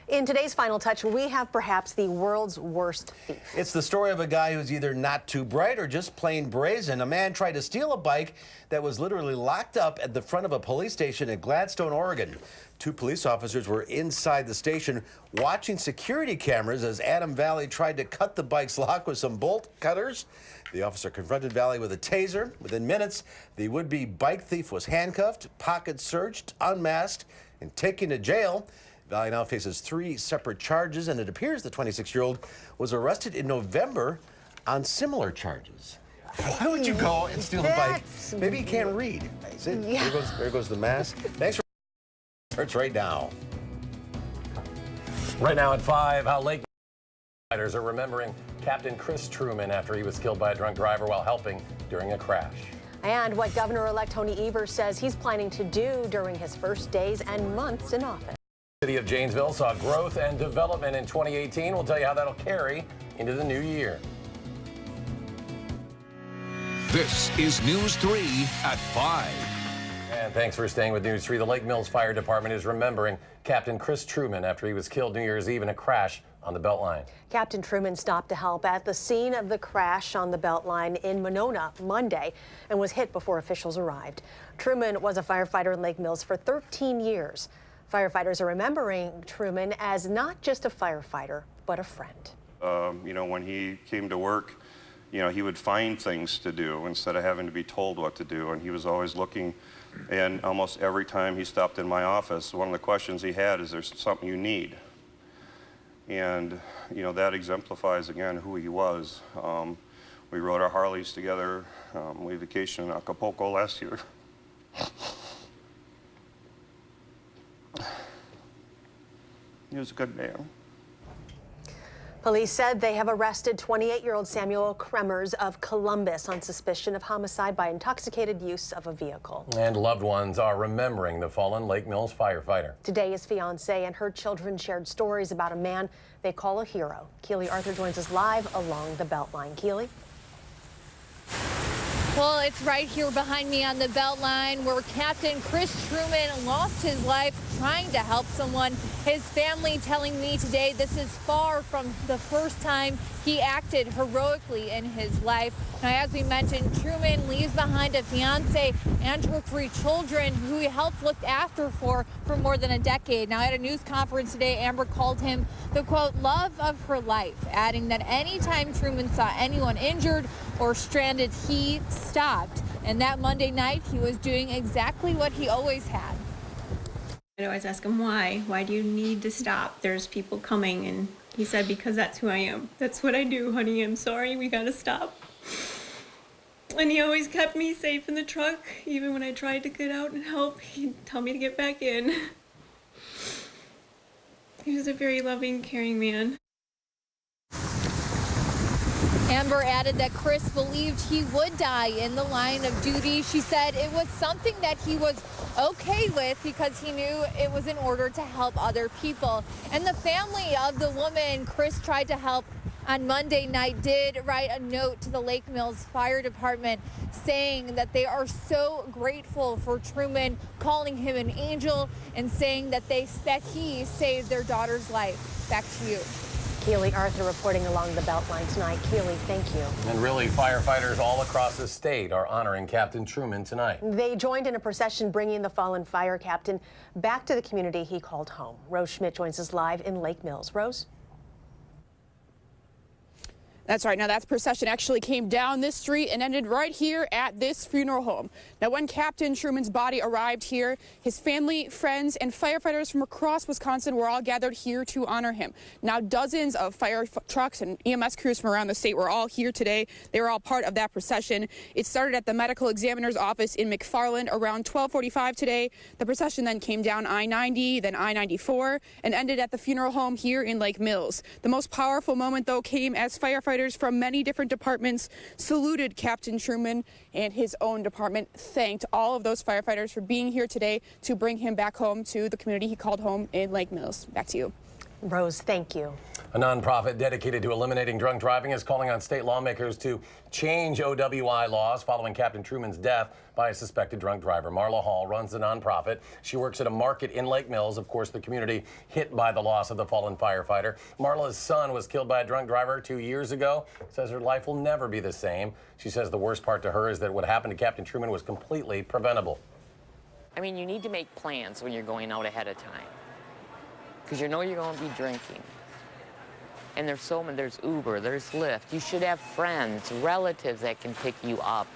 In today's Final Touch, we have perhaps the world's worst thief. It's the story of a guy who's either not too bright or just plain brazen. A man tried to steal a bike that was literally locked up at the front of a police station in Gladstone, Oregon. Two police officers were inside the station watching security cameras as Adam Valley tried to cut the bike's lock with some bolt cutters. The officer confronted Valley with a taser. Within minutes, the would-be bike thief was handcuffed, pockets searched, unmasked, and taken to jail. Valley now faces 3 separate charges, and it appears the 26-year-old was arrested in November on similar charges. Why would you go and steal a bike? Maybe he can't read. See? Yeah. There goes the mask. Thanks for starts right now. Right now at 5, how Lake firefighters are remembering Captain Chris Truman after he was killed by a drunk driver while helping during a crash. And what Governor-elect Tony Evers says he's planning to do during his first days and months in office. The city of Janesville saw growth and development in 2018. We'll tell you how that'll carry into the new year. This is News 3 at 5. And thanks for staying with News 3. The Lake Mills Fire Department is remembering Captain Chris Truman after he was killed New Year's Eve in a crash on the Beltline. Captain Truman stopped to help at the scene of the crash on the Beltline in Monona Monday and was hit before officials arrived. Truman was a firefighter in Lake Mills for 13 years. Firefighters are remembering Truman as not just a firefighter, but a friend. When he came to work, he would find things to do instead of having to be told what to do. And he was always looking, and almost every time he stopped in my office, one of the questions he had is, "There's something you need?" And, that exemplifies, again, who he was. We rode our Harleys together. We vacationed in Acapulco last year. He was a good man. Police said they have arrested 28-year-old Samuel Kremers of Columbus on suspicion of homicide by intoxicated use of a vehicle. And loved ones are remembering the fallen Lake Mills firefighter. Today, his fiancée and her children shared stories about a man they call a hero. Keely Arthur joins us live along the Beltline. Keely? Well, it's right here behind me on the Beltline where Captain Chris Truman lost his life trying to help someone. His family telling me today this is far from the first time he acted heroically in his life. Now, as we mentioned, Truman leaves behind a fiance and her 3 children who he helped look after for more than a decade. Now, at a news conference today, Amber called him the, quote, love of her life, adding that anytime Truman saw anyone injured or stranded, he stopped. And that Monday night, he was doing exactly what he always had. I'd always ask him why. Why do you need to stop? There's people coming. And he said, because that's who I am. That's what I do, honey. I'm sorry. We got to stop. And he always kept me safe in the truck. Even when I tried to get out and help, he'd tell me to get back in. He was a very loving, caring man. Amber added that Chris believed he would die in the line of duty. She said it was something that he was okay with because he knew it was in order to help other people. And the family of the woman Chris tried to help on Monday night did write a note to the Lake Mills Fire Department saying that they are so grateful for Truman, calling him an angel, and saying that he saved their daughter's life. Back to you. Keely Arthur reporting along the Beltline tonight. Keely, thank you. And really, firefighters all across the state are honoring Captain Truman tonight. They joined in a procession bringing the fallen fire captain back to the community he called home. Rose Schmidt joins us live in Lake Mills. Rose? That's right. Now, that procession actually came down this street and ended right here at this funeral home. Now, when Captain Truman's body arrived here, his family, friends, and firefighters from across Wisconsin were all gathered here to honor him. Now, dozens of fire trucks and EMS crews from around the state were all here today. They were all part of that procession. It started at the medical examiner's office in McFarland around 12:45 today. The procession then came down I-90, then I-94, and ended at the funeral home here in Lake Mills. The most powerful moment, though, came as firefighters from many different departments saluted Captain Truman, and his own department thanked all of those firefighters for being here today to bring him back home to the community he called home in Lake Mills. Back to you. Rose, thank you. A nonprofit dedicated to eliminating drunk driving is calling on state lawmakers to change OWI laws following Captain Truman's death by a suspected drunk driver. Marla Hall runs the nonprofit. She works at a market in Lake Mills, of course, the community hit by the loss of the fallen firefighter. Marla's son was killed by a drunk driver 2 years ago. Says her life will never be the same. She says the worst part to her is that what happened to Captain Truman was completely preventable. I mean, you need to make plans when you're going out ahead of time, because you know you're going to be drinking. And there's so many, there's Uber, there's Lyft. You should have friends, relatives that can pick you up.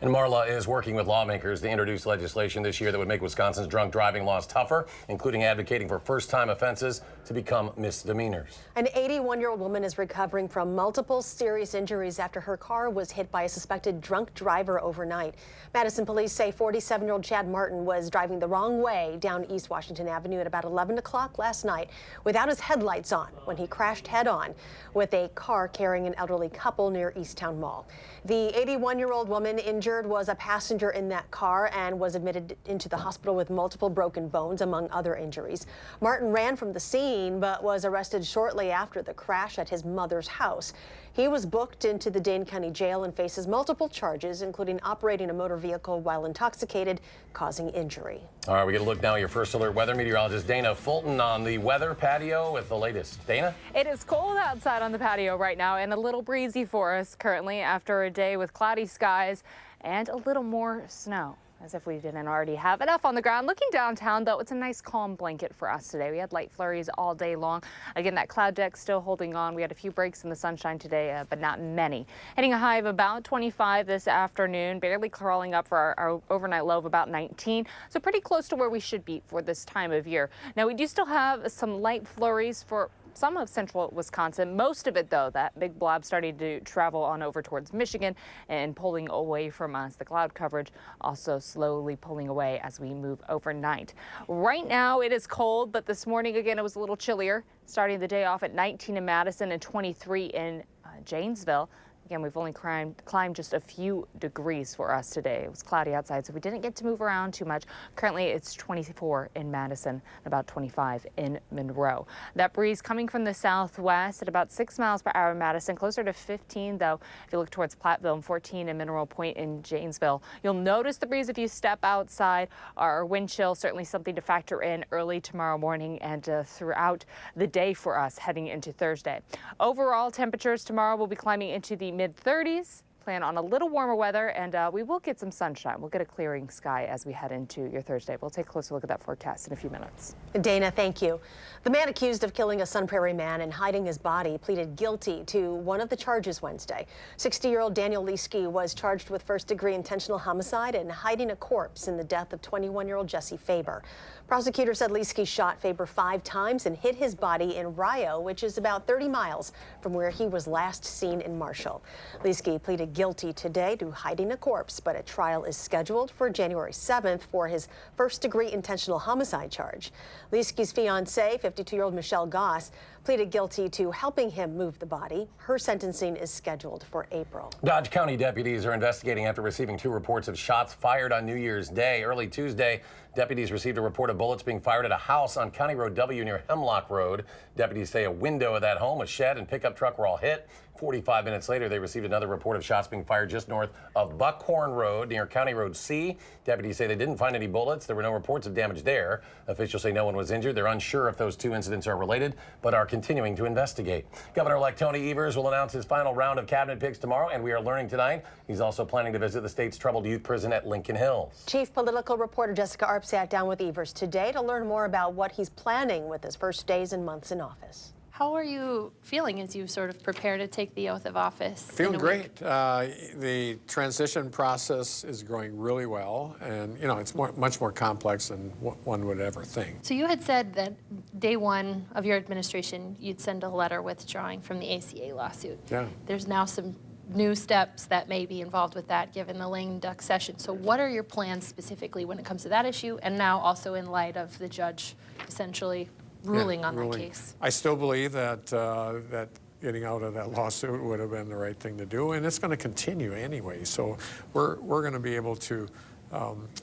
And Marla is working with lawmakers to introduce legislation this year that would make Wisconsin's drunk driving laws tougher, including advocating for first-time offenses to become misdemeanors. An 81-year-old woman is recovering from multiple serious injuries after her car was hit by a suspected drunk driver overnight. Madison police say 47-year-old Chad Martin was driving the wrong way down East Washington Avenue at about 11 o'clock last night without his headlights on when he crashed head-on with a car carrying an elderly couple near Easttown Mall. The 81-year-old woman injured was a passenger in that car and was admitted into the hospital with multiple broken bones, among other injuries. Martin ran from the scene but was arrested shortly after the crash at his mother's house. He was booked into the Dane County Jail and faces multiple charges, including operating a motor vehicle while intoxicated, causing injury. All right, we get a look now at your First Alert weather meteorologist Dana Fulton on the weather patio with the latest. Dana? It is cold outside on the patio right now and a little breezy for us currently after a day with cloudy skies and a little more snow, as if we didn't already have enough on the ground. Looking downtown, though, it's a nice calm blanket for us today. We had light flurries all day long. Again, that cloud deck still holding on. We had a few breaks in the sunshine today, but not many. Hitting a high of about 25 this afternoon, barely crawling up for our overnight low of about 19. So pretty close to where we should be for this time of year. Now, we do still have some light flurries for some of central Wisconsin. Most of it, though, that big blob starting to travel on over towards Michigan and pulling away from us. The cloud coverage also slowly pulling away as we move overnight. Right now it is cold, but this morning again it was a little chillier, starting the day off at 19 in Madison and 23 in Janesville. Again, we've only climbed just a few degrees for us today. It was cloudy outside, so we didn't get to move around too much. Currently, it's 24 in Madison, about 25 in Monroe. That breeze coming from the southwest at about 6 miles per hour in Madison, closer to 15, though, if you look towards Platteville, and 14 in Mineral Point in Janesville. You'll notice the breeze if you step outside. Our wind chill, certainly something to factor in early tomorrow morning and throughout the day for us heading into Thursday. Overall, temperatures tomorrow will be climbing into the mid-30s. Plan on a little warmer weather, and we will get some sunshine. We'll get a clearing sky as we head into your Thursday. We'll take a closer look at that forecast in a few minutes. Dana, thank you. The man accused of killing a Sun Prairie man and hiding his body pleaded guilty to one of the charges Wednesday. 60-year-old Daniel Leeske was charged with first-degree intentional homicide and hiding a corpse in the death of 21-year-old Jesse Faber. Prosecutors said Leeske shot Faber 5 times and hid his body in Rio, which is about 30 miles from where he was last seen in Marshall. Leeske pleaded guilty today to hiding a corpse, but a trial is scheduled for January 7th for his first-degree intentional homicide charge. Leeske's fiancée, 52-year-old Michelle Goss, pleaded guilty to helping him move the body. Her sentencing is scheduled for April. Dodge County deputies are investigating after receiving 2 reports of shots fired on New Year's Day. Early Tuesday, deputies received a report of bullets being fired at a house on County Road W near Hemlock Road. Deputies say a window of that home, a shed, and pickup truck were all hit. 45 minutes later, they received another report of shots being fired just north of Buckhorn Road near County Road C. Deputies say they didn't find any bullets. There were no reports of damage there. Officials say no one was injured. They're unsure if those 2 incidents are related, but are continuing to investigate. Governor-elect Tony Evers will announce his final round of cabinet picks tomorrow, and we are learning tonight he's also planning to visit the state's troubled youth prison at Lincoln Hills. Chief political reporter Jessica Arp sat down with Evers today to learn more about what he's planning with his first days and months in office. How are you feeling as you sort of prepare to take the oath of office? Feeling great. The transition process is going really well, and you know it's much more complex than one would ever think. So you had said that day one of your administration, you'd send a letter withdrawing from the ACA lawsuit. Yeah. There's now some new steps that may be involved with that, given the lame duck session. So what are your plans specifically when it comes to that issue, and now also in light of the judge essentially ruling on that case? I still believe that that getting out of that lawsuit would have been the right thing to do, and it's going to continue anyway. So we're going to be able to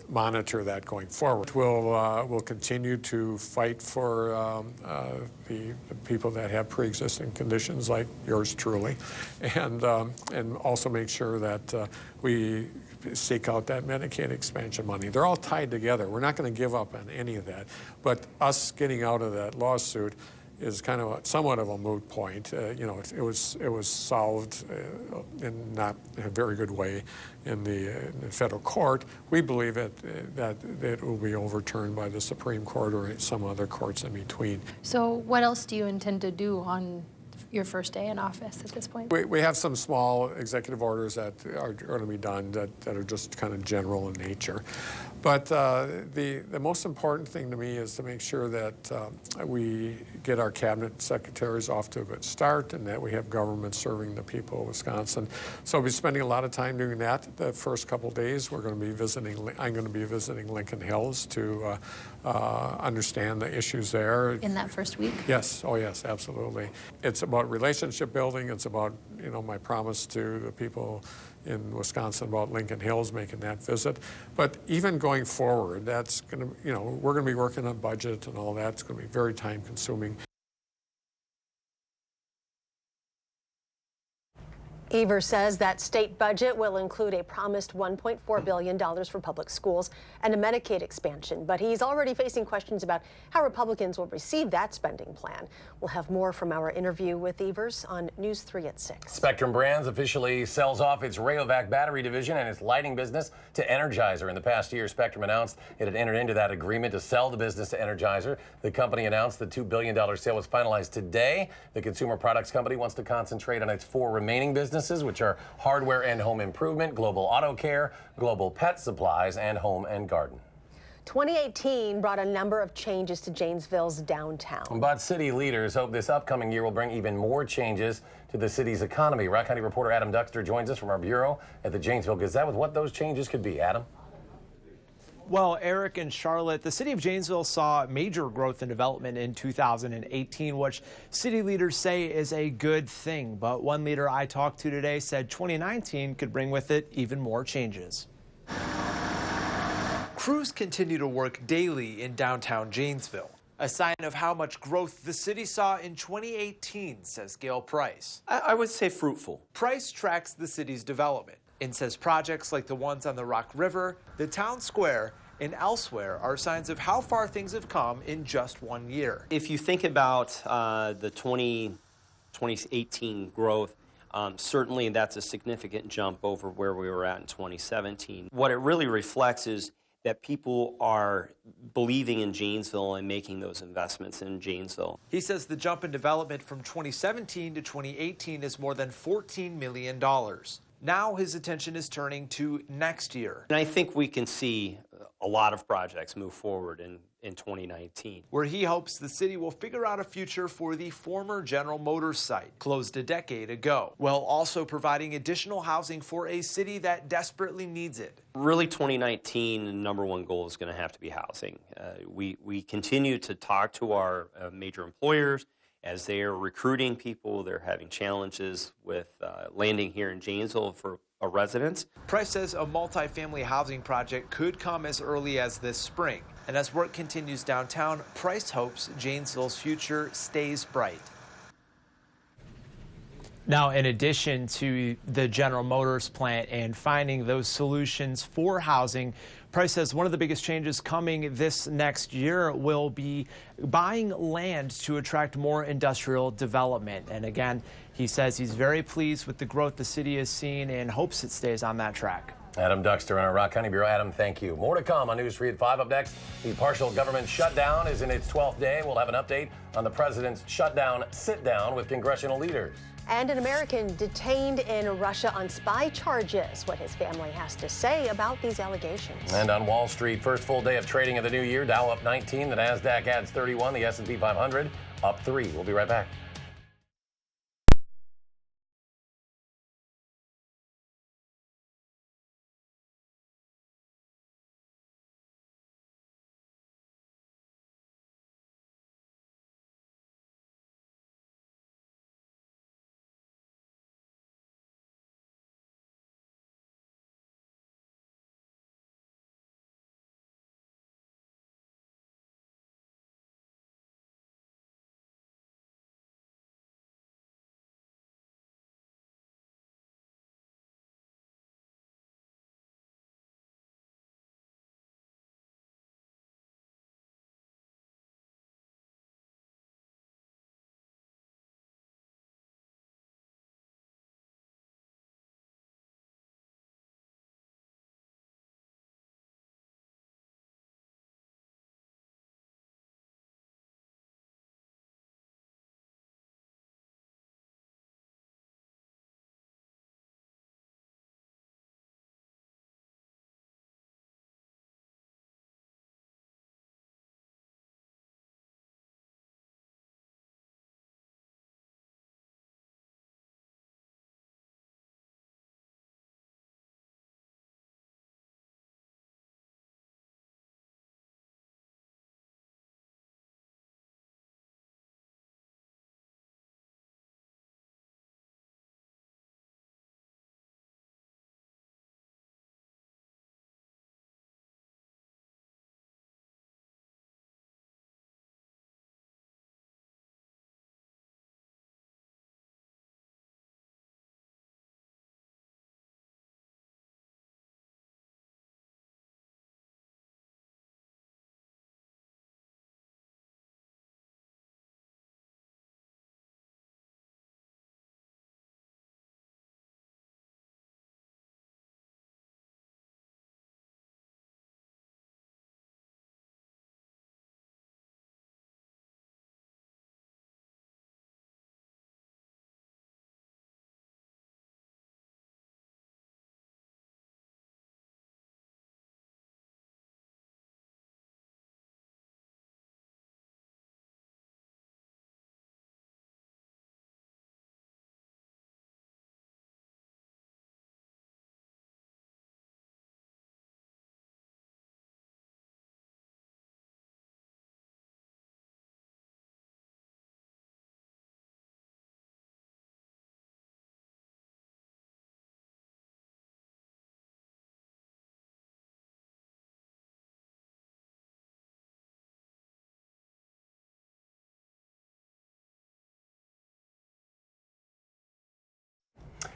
monitor that going forward. We'll continue to fight for the people that have pre-existing conditions like yours truly, and also make sure that we seek out that Medicaid expansion money. They're all tied together. We're not going to give up on any of that, but us getting out of that lawsuit is kind of somewhat of a moot point. You know, it was solved in not a very good way in the federal court. We believe that it will be overturned by the Supreme Court or some other courts in between. So what else do you intend to do on your first day in office at this point? We have some small executive orders that are going to be done that are just kind of general in nature. But the most important thing to me is to make sure that we get our cabinet secretaries off to a good start and that we have government serving the people of Wisconsin. So we'll be spending a lot of time doing that the first couple of days. I'm going to be visiting Lincoln Hills to understand the issues there. In that first week? Yes, oh yes, absolutely. It's about relationship building. It's about, you know, my promise to the people in Wisconsin about Lincoln Hills, making that visit. But even going forward, that's going to, you know, we're going to be working on budget and all that. It's going to be very time consuming. Evers says that state budget will include a promised $1.4 billion for public schools and a Medicaid expansion, but he's already facing questions about how Republicans will receive that spending plan. We'll have more from our interview with Evers on News 3 at 6. Spectrum Brands officially sells off its Rayovac battery division and its lighting business to Energizer. In the past year, Spectrum announced it had entered into that agreement to sell the business to Energizer. The company announced the $2 billion sale was finalized today. The consumer products company wants to concentrate on its 4 remaining businesses, which are hardware and home improvement, global auto care, global pet supplies, and home and garden. 2018 brought a number of changes to Janesville's downtown. But city leaders hope this upcoming year will bring even more changes to the city's economy. Rock County reporter Adam Duxter joins us from our bureau at the Janesville Gazette with what those changes could be. Adam? Well, Eric and Charlotte, the city of Janesville saw major growth and development in 2018, which city leaders say is a good thing. But one leader I talked to today said 2019 could bring with it even more changes. Crews continue to work daily in downtown Janesville, a sign of how much growth the city saw in 2018, says Gail Price. I would say fruitful. Price tracks the city's development and says projects like the ones on the Rock River, the town square, and elsewhere are signs of how far things have come in just 1 year. If you think about the 2018 growth, certainly that's a significant jump over where we were at in 2017. What it really reflects is that people are believing in Janesville and making those investments in Janesville. He says the jump in development from 2017 to 2018 is more than $14 million. Now his attention is turning to next year. And I think we can see a lot of projects move forward in 2019. Where he hopes the city will figure out a future for the former General Motors site, closed a decade ago, while also providing additional housing for a city that desperately needs it. Really, 2019, the number one goal is going to have to be housing. We continue to talk to our major employers. As they are recruiting people, they're having challenges with landing here in Janesville for residents. Price says a multifamily housing project could come as early as this spring. And as work continues downtown, Price hopes Janesville's future stays bright. Now, in addition to the General Motors plant and finding those solutions for housing, Price says one of the biggest changes coming this next year will be buying land to attract more industrial development. And again, he says he's very pleased with the growth the city has seen and hopes it stays on that track. Adam Duxter in our Rock County Bureau. Adam, thank you. More to come on News 3 at 5. Up next, the partial government shutdown is in its 12th day. We'll have an update on the president's shutdown sit-down with congressional leaders. And an American detained in Russia on spy charges. What his family has to say about these allegations. And on Wall Street, first full day of trading of the new year. Dow up 19, the NASDAQ adds 31, the S&P 500 up 3. We'll be right back.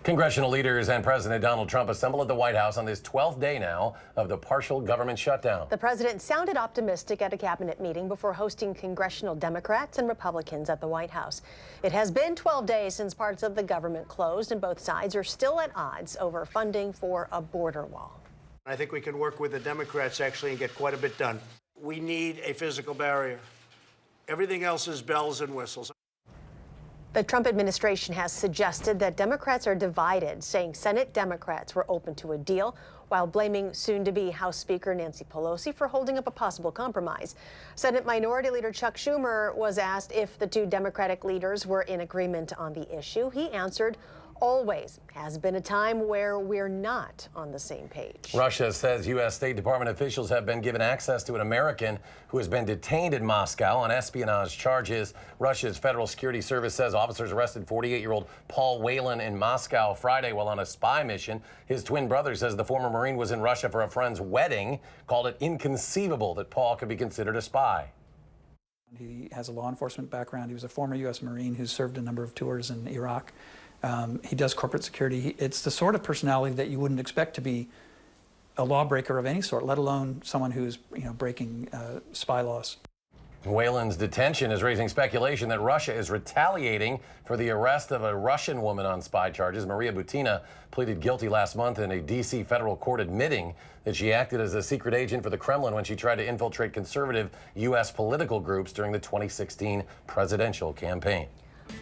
Congressional leaders and President Donald Trump assemble at the White House on this 12th day now of the partial government shutdown. The president sounded optimistic at a cabinet meeting before hosting congressional Democrats and Republicans at the White House. It has been 12 days since parts of the government closed, and both sides are still at odds over funding for a border wall. I think we can work with the Democrats actually and get quite a bit done. We need a physical barrier. Everything else is bells and whistles. The Trump administration has suggested that Democrats are divided, saying Senate Democrats were open to a deal, while blaming soon-to-be House Speaker Nancy Pelosi for holding up a possible compromise. Senate Minority Leader Chuck Schumer was asked if the two Democratic leaders were in agreement on the issue. He answered, "Always has been a time where we're not on the same page." Russia says U.S. State Department officials have been given access to an American who has been detained in Moscow on espionage charges. Russia's Federal Security Service says officers arrested 48-year-old Paul Whelan in Moscow Friday while on a spy mission. His twin brother says the former Marine was in Russia for a friend's wedding, called it inconceivable that Paul could be considered a spy. He has a law enforcement background. He was a former U.S. Marine who served a number of tours in Iraq. He does corporate security. It's the sort of personality that you wouldn't expect to be a lawbreaker of any sort, let alone someone who's breaking spy laws. Whelan's detention is raising speculation that Russia is retaliating for the arrest of a Russian woman on spy charges. Maria Butina pleaded guilty last month in a D.C. federal court, admitting that she acted as a secret agent for the Kremlin when she tried to infiltrate conservative U.S. political groups during the 2016 presidential campaign.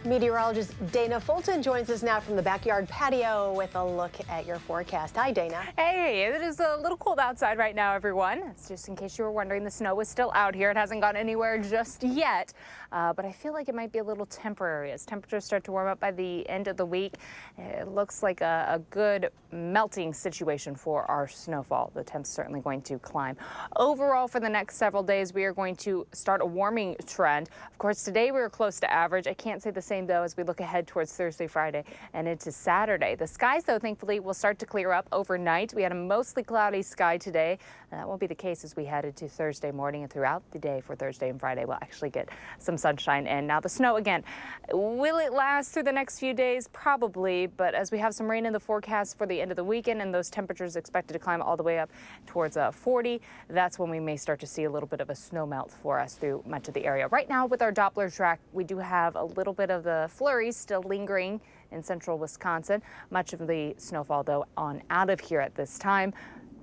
Meteorologist Dana Fulton joins us now from the backyard patio with a look at your forecast. Hi, Dana. Hey, it is a little cold outside right now, everyone. It's just in case you were wondering, the snow is still out here. It hasn't gone anywhere just yet, but I feel like it might be a little temporary as temperatures start to warm up by the end of the week. It looks like a good melting situation for our snowfall. The temp's certainly going to climb. Overall, for the next several days, we are going to start a warming trend. Of course, today we were close to average. I can't say the same, though, as we look ahead towards Thursday, Friday, and into Saturday. The skies, though, thankfully, will start to clear up overnight. We had a mostly cloudy sky today. That won't be the case as we head into Thursday morning, and throughout the day for Thursday and Friday, we'll actually get some sunshine. And now the snow again. Will it last through the next few days? Probably, but as we have some rain in the forecast for the end of the weekend and those temperatures expected to climb all the way up towards 40, that's when we may start to see a little bit of a snow melt for us through much of the area. Right now, with our Doppler track, we do have a little bit of the flurries still lingering in central Wisconsin. Much of the snowfall, though, on out of here at this time.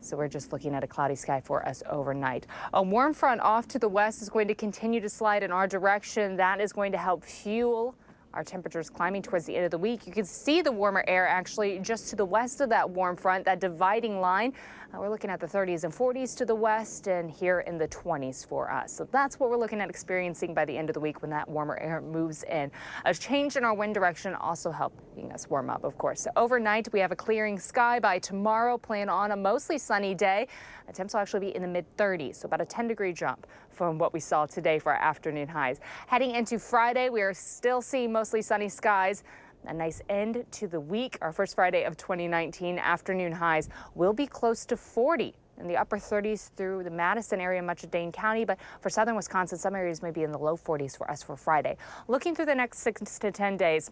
So we're just looking at a cloudy sky for us overnight. A warm front off to the west is going to continue to slide in our direction. That is going to help fuel our temperatures climbing towards the end of the week. You can see the warmer air actually just to the west of that warm front, that dividing line. We're looking at the 30s and 40s to the west and here in the 20s for us. So that's what we're looking at experiencing by the end of the week when that warmer air moves in. A change in our wind direction also helping us warm up, of course. So overnight, we have a clearing sky. By tomorrow, plan on a mostly sunny day. The temps will actually be in the mid-30s, so about a 10-degree jump from what we saw today for our afternoon highs. Heading into Friday, we are still seeing mostly sunny skies. A nice end to the week. Our first Friday of 2019 afternoon highs will be close to 40 in the upper 30s through the Madison area, much of Dane County. But for southern Wisconsin, some areas may be in the low 40s for us for Friday. Looking through the next 6 to 10 days,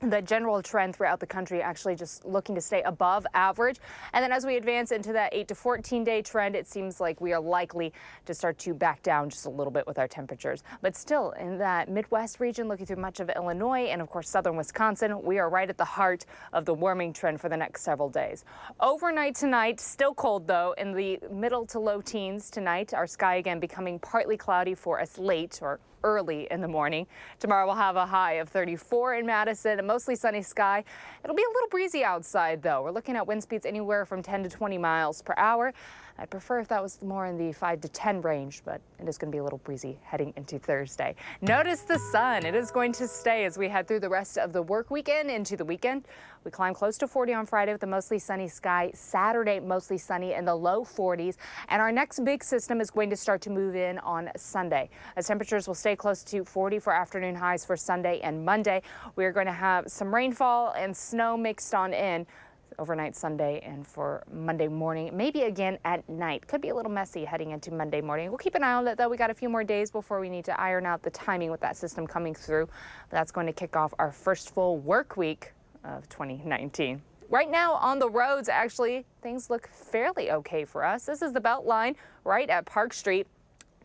the general trend throughout the country actually just looking to stay above average. And then as we advance into that 8 to 14 day trend, it seems like we are likely to start to back down just a little bit with our temperatures. But still in that Midwest region, looking through much of Illinois and of course southern Wisconsin, we are right at the heart of the warming trend for the next several days. Overnight tonight, still cold though, in the middle to low teens tonight. Our sky again becoming partly cloudy for us late or early in the morning. Tomorrow we'll have a high of 34 in Madison, a mostly sunny sky. It'll be a little breezy outside though. We're looking at wind speeds anywhere from 10 to 20 miles per hour. I'd prefer if that was more in the 5 to 10 range, but it is going to be a little breezy heading into Thursday. Notice the sun. It is going to stay as we head through the rest of the work weekend into the weekend. We climb close to 40 on Friday with a mostly sunny sky. Saturday, mostly sunny in the low 40s. And our next big system is going to start to move in on Sunday. As temperatures will stay close to 40 for afternoon highs for Sunday and Monday. We are going to have some rainfall and snow mixed on in overnight Sunday and for Monday morning, maybe again at night. Could be a little messy heading into Monday morning. We'll keep an eye on that though. We got a few more days before we need to iron out the timing with that system coming through. That's going to kick off our first full work week of 2019. Right now on the roads, actually, things look fairly okay for us. This is the Beltline right at Park Street.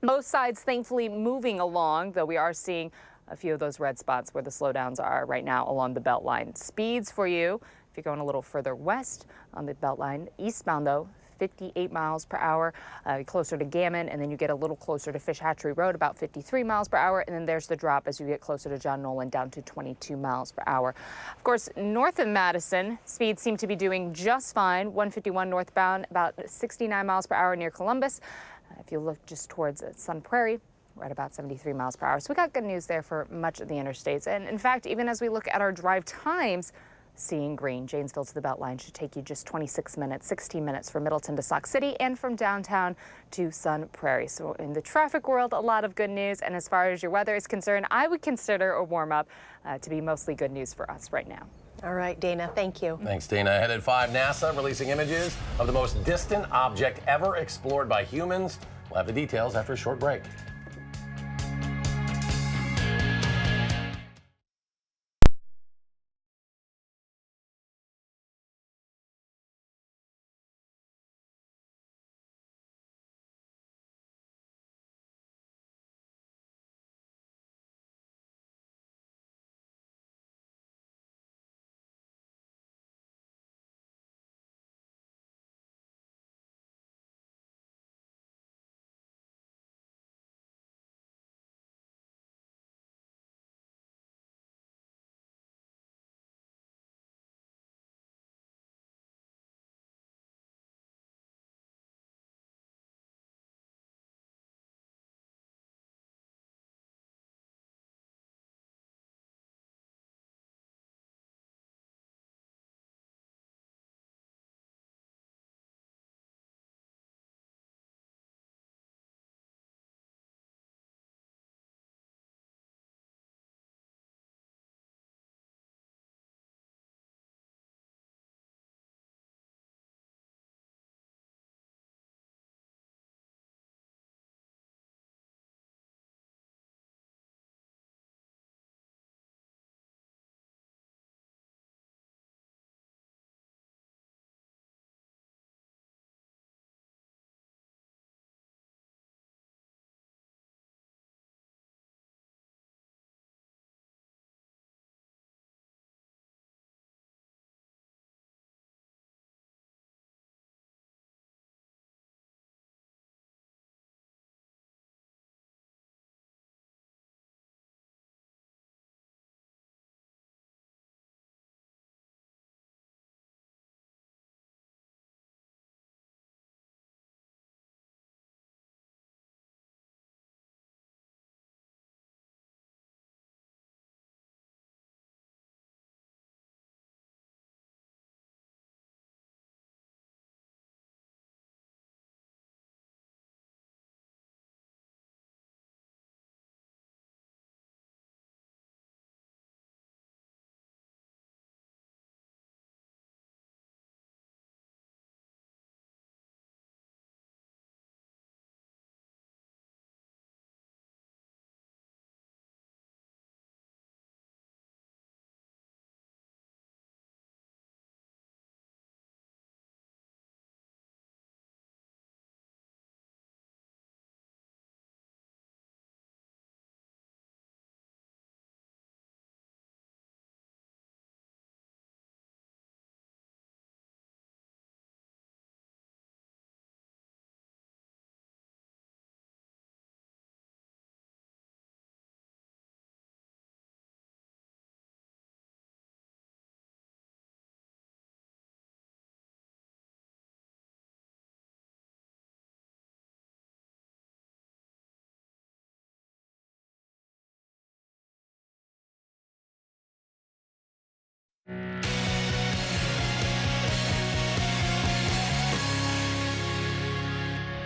Most sides thankfully moving along, though we are seeing a few of those red spots where the slowdowns are right now along the Beltline. Speeds for you, if you're going a little further west on the Beltline, eastbound though, 58 miles per hour, closer to Gammon, and then you get a little closer to Fish Hatchery Road, about 53 miles per hour, and then there's the drop as you get closer to John Nolan, down to 22 miles per hour. Of course, north of Madison, speeds seem to be doing just fine. 151 northbound, about 69 miles per hour near Columbus. If you look just towards Sun Prairie, we're at about 73 miles per hour. So we got good news there for much of the interstates. And in fact, even as we look at our drive times, seeing green. Janesville to the Beltline should take you just 26 minutes, 16 minutes from Middleton to Sauk City, and from downtown to Sun Prairie. So in the traffic world, a lot of good news. And as far as your weather is concerned, I would consider a warm up to be mostly good news for us right now. All right, Dana, thank you. Thanks, Dana. Ahead at 5, NASA releasing images of the most distant object ever explored by humans. We'll have the details after a short break.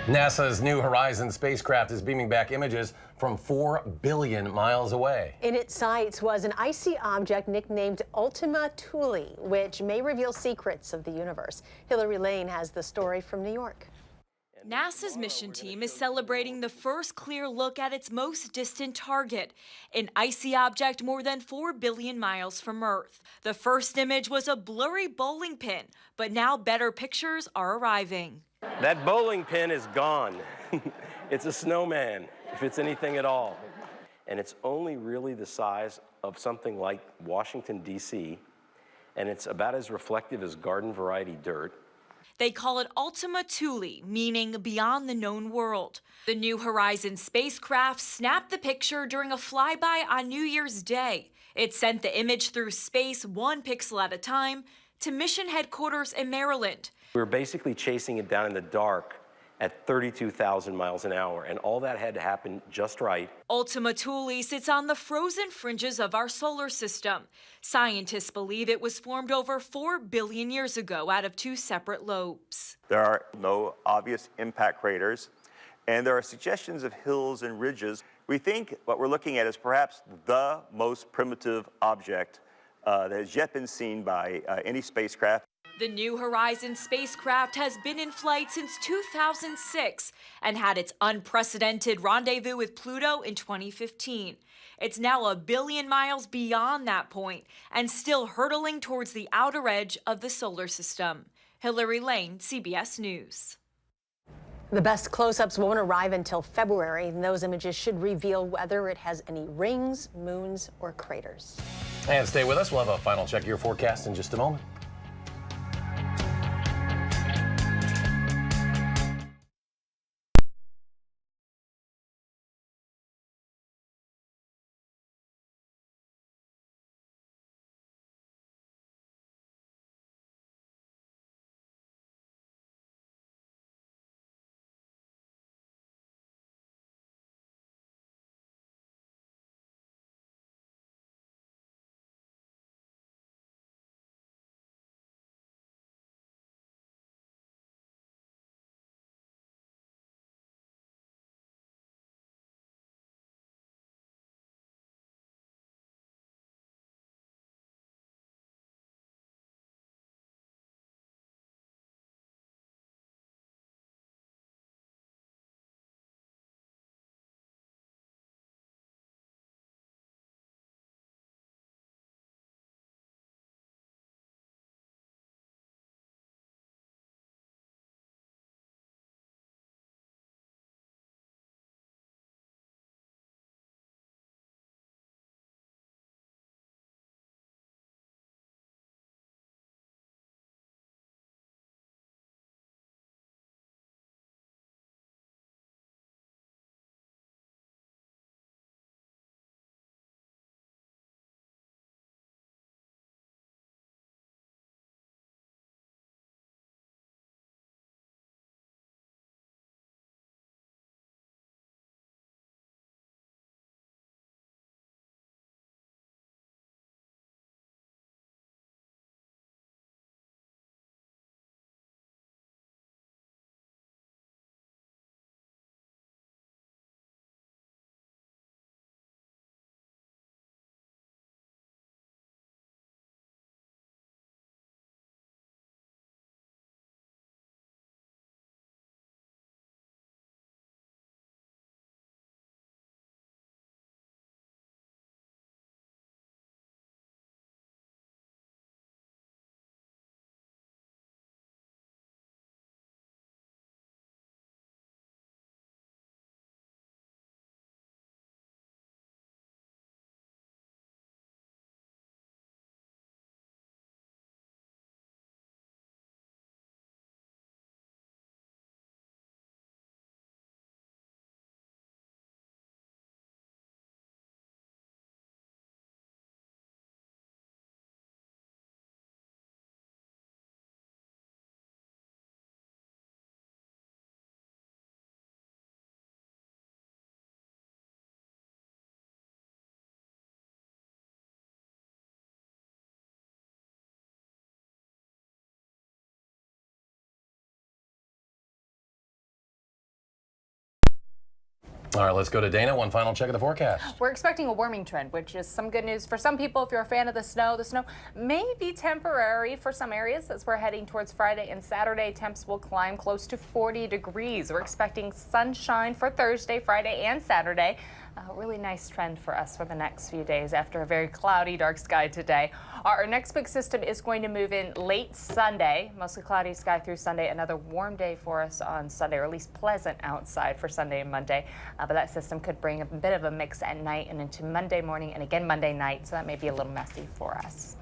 NASA's New Horizons spacecraft is beaming back images from 4 billion miles away. In its sights was an icy object nicknamed Ultima Thule, which may reveal secrets of the universe. Hillary Lane has the story from New York. NASA's mission team is celebrating the first clear look at its most distant target, an icy object more than 4 billion miles from Earth. The first image was a blurry bowling pin, but now better pictures are arriving. That bowling pin is gone. It's a snowman, if it's anything at all. And it's only really the size of something like Washington, D.C., and it's about as reflective as garden variety dirt. They call it Ultima Thule, meaning beyond the known world. The New Horizons spacecraft snapped the picture during a flyby on New Year's Day. It sent the image through space 1 pixel at a time to mission headquarters in Maryland. We were basically chasing it down in the dark at 32,000 miles an hour, and all that had to happen just right. Ultima Thule sits on the frozen fringes of our solar system. Scientists believe it was formed over 4 billion years ago out of 2 separate lobes. There are no obvious impact craters, and there are suggestions of hills and ridges. We think what we're looking at is perhaps the most primitive object that has yet been seen by any spacecraft. The New Horizons spacecraft has been in flight since 2006 and had its unprecedented rendezvous with Pluto in 2015. It's now 1 billion miles beyond that point and still hurtling towards the outer edge of the solar system. Hillary Lane, CBS News. The best close-ups won't arrive until February, and those images should reveal whether it has any rings, moons, or craters. And stay with us. We'll have a final check of your forecast in just a moment. All right, let's go to Dana. One final check of the forecast. We're expecting a warming trend, which is some good news for some people. If you're a fan of the snow may be temporary for some areas as we're heading towards Friday and Saturday. Temps will climb close to 40 degrees. We're expecting sunshine for Thursday, Friday, and Saturday. A really nice trend for us for the next few days after a very cloudy, dark sky today. Our next big system is going to move in late Sunday. Mostly cloudy sky through Sunday. Another warm day for us on Sunday, or at least pleasant outside for Sunday and Monday. But that system could bring a bit of a mix at night and into Monday morning and again Monday night. So that may be a little messy for us.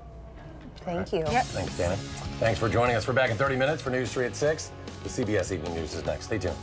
Thank you. Yep. Thanks, Dana. Thanks for joining us. We're back in 30 minutes for News 3 at 6. The CBS Evening News is next. Stay tuned.